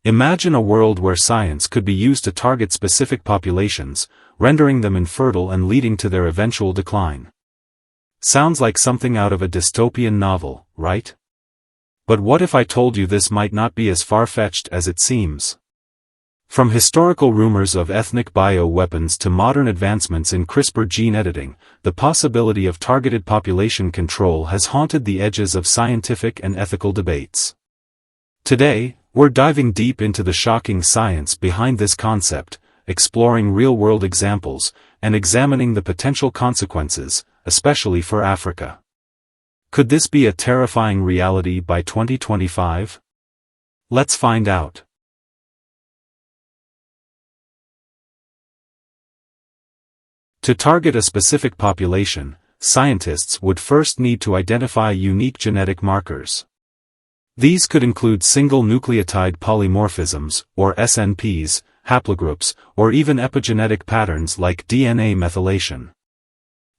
Imagine a world where science could be used to target specific populations, rendering them infertile and leading to their eventual decline. Sounds like something out of a dystopian novel, right? But what if I told you this might not be as far-fetched as it seems? From historical rumors of ethnic bioweapons to modern advancements in CRISPR gene editing, the possibility of targeted population control has haunted the edges of scientific and ethical debates. Today, we're diving deep into the shocking science behind this concept, exploring real-world examples, and examining the potential consequences, especially for Africa. Could this be a terrifying reality by 2025? Let's find out. To target a specific population, scientists would first need to identify unique genetic markers. These could include single nucleotide polymorphisms, or SNPs, haplogroups, or even epigenetic patterns like DNA methylation.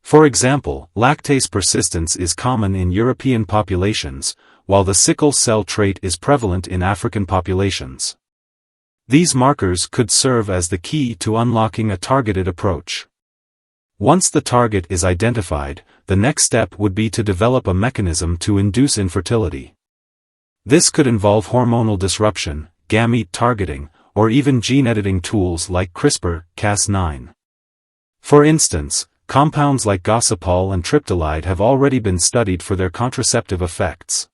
For example, lactase persistence is common in European populations, while the sickle cell trait is prevalent in African populations. These markers could serve as the key to unlocking a targeted approach. Once the target is identified, the next step would be to develop a mechanism to induce infertility. This could involve hormonal disruption, gamete targeting, or even gene editing tools like CRISPR-Cas9. For instance, compounds like gossypol and triptolide have already been studied for their contraceptive effects.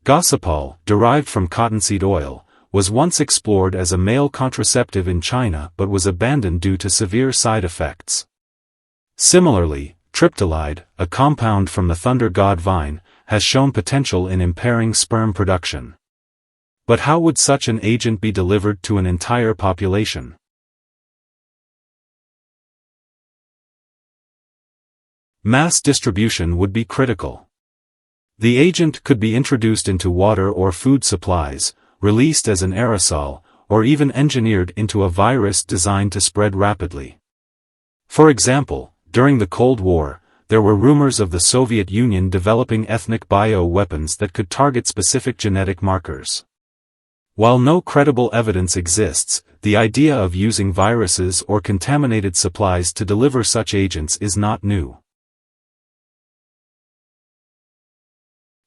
Gossypol, derived from cottonseed oil, was once explored as a male contraceptive in China but was abandoned due to severe side effects. Similarly, triptolide, a compound from the thunder god vine, has shown potential in impairing sperm production. But how would such an agent be delivered to an entire population? Mass distribution would be critical. The agent could be introduced into water or food supplies, released as an aerosol, or even engineered into a virus designed to spread rapidly. For example, during the Cold War, there were rumors of the Soviet Union developing ethnic bioweapons that could target specific genetic markers. While no credible evidence exists, the idea of using viruses or contaminated supplies to deliver such agents is not new.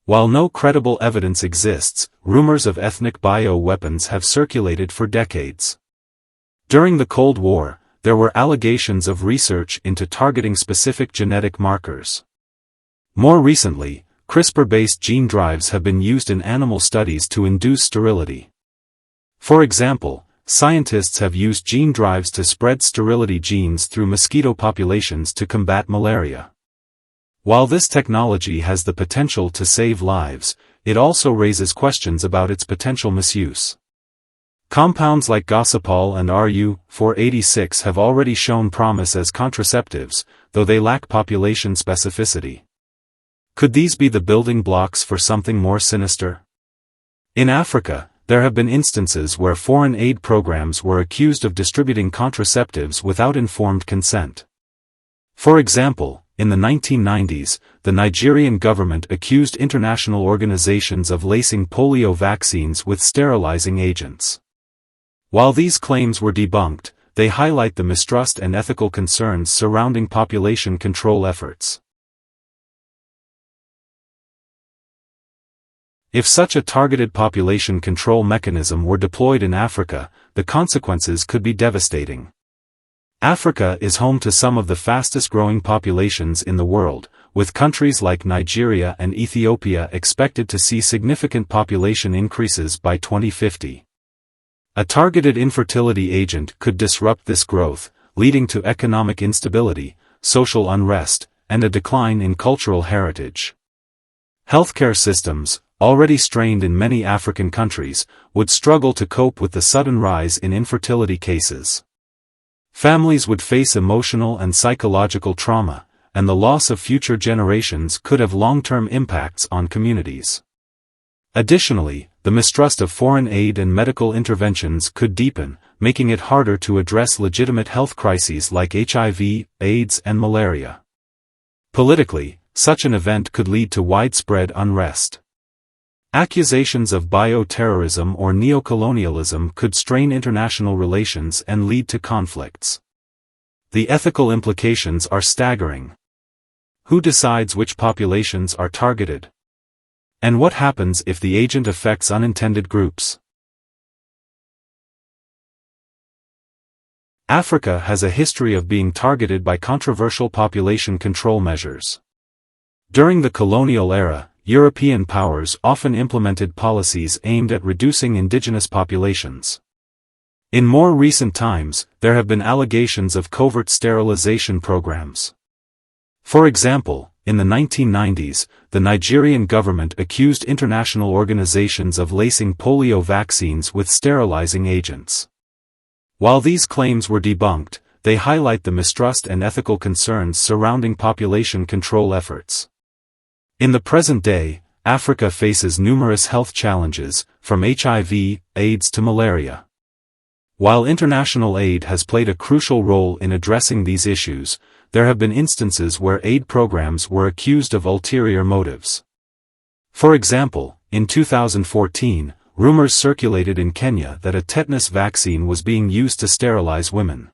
While no credible evidence exists, rumors of ethnic bioweapons have circulated for decades. During the Cold War, there were allegations of research into targeting specific genetic markers. More recently, CRISPR-based gene drives have been used in animal studies to induce sterility. For example, scientists have used gene drives to spread sterility genes through mosquito populations to combat malaria. While this technology has the potential to save lives, it also raises questions about its potential misuse. Compounds like gossypol and Ru-486 have already shown promise as contraceptives, though they lack population specificity. Could these be the building blocks for something more sinister? In Africa, there have been instances where foreign aid programs were accused of distributing contraceptives without informed consent. For example, in the 1990s, the Nigerian government accused international organizations of lacing polio vaccines with sterilizing agents. While these claims were debunked, they highlight the mistrust and ethical concerns surrounding population control efforts. If such a targeted population control mechanism were deployed in Africa, the consequences could be devastating. Africa is home to some of the fastest-growing populations in the world, with countries like Nigeria and Ethiopia expected to see significant population increases by 2050. A targeted infertility agent could disrupt this growth, leading to economic instability, social unrest, and a decline in cultural heritage. Healthcare systems, already strained in many African countries, would struggle to cope with the sudden rise in infertility cases. Families would face emotional and psychological trauma, and the loss of future generations could have long-term impacts on communities. Additionally, the mistrust of foreign aid and medical interventions could deepen, making it harder to address legitimate health crises like HIV, AIDS, and malaria. Politically, such an event could lead to widespread unrest. Accusations of bioterrorism or neocolonialism could strain international relations and lead to conflicts. The ethical implications are staggering. Who decides which populations are targeted? And what happens if the agent affects unintended groups? Africa has a history of being targeted by controversial population control measures. During the colonial era, European powers often implemented policies aimed at reducing indigenous populations. In more recent times, there have been allegations of covert sterilization programs. For example, in the 1990s, the Nigerian government accused international organizations of lacing polio vaccines with sterilizing agents. While these claims were debunked, they highlight the mistrust and ethical concerns surrounding population control efforts. In the present day, Africa faces numerous health challenges, from HIV, AIDS to malaria. While international aid has played a crucial role in addressing these issues, there have been instances where aid programs were accused of ulterior motives. For example, in 2014, rumors circulated in Kenya that a tetanus vaccine was being used to sterilize women.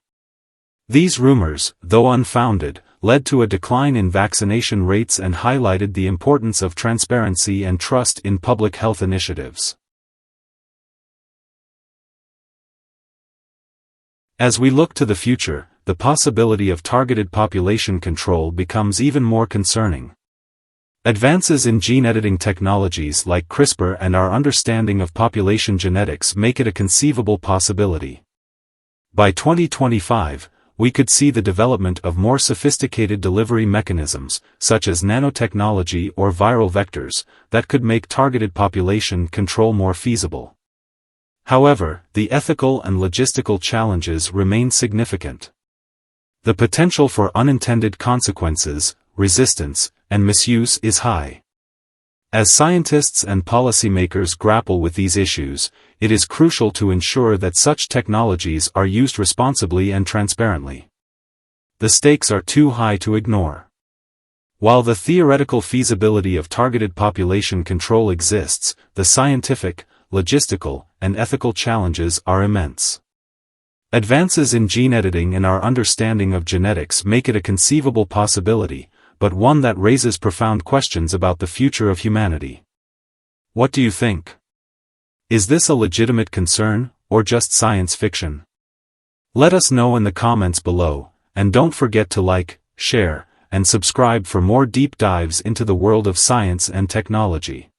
These rumors, though unfounded, led to a decline in vaccination rates and highlighted the importance of transparency and trust in public health initiatives. As we look to the future, the possibility of targeted population control becomes even more concerning. Advances in gene editing technologies like CRISPR and our understanding of population genetics make it a conceivable possibility. By 2025, we could see the development of more sophisticated delivery mechanisms, such as nanotechnology or viral vectors, that could make targeted population control more feasible. However, the ethical and logistical challenges remain significant. The potential for unintended consequences, resistance, and misuse is high. As scientists and policymakers grapple with these issues, it is crucial to ensure that such technologies are used responsibly and transparently. The stakes are too high to ignore. While the theoretical feasibility of targeted population control exists, the scientific, logistical, and ethical challenges are immense. Advances in gene editing and our understanding of genetics make it a conceivable possibility, but one that raises profound questions about the future of humanity. What do you think? Is this a legitimate concern, or just science fiction? Let us know in the comments below, and don't forget to like, share, and subscribe for more deep dives into the world of science and technology.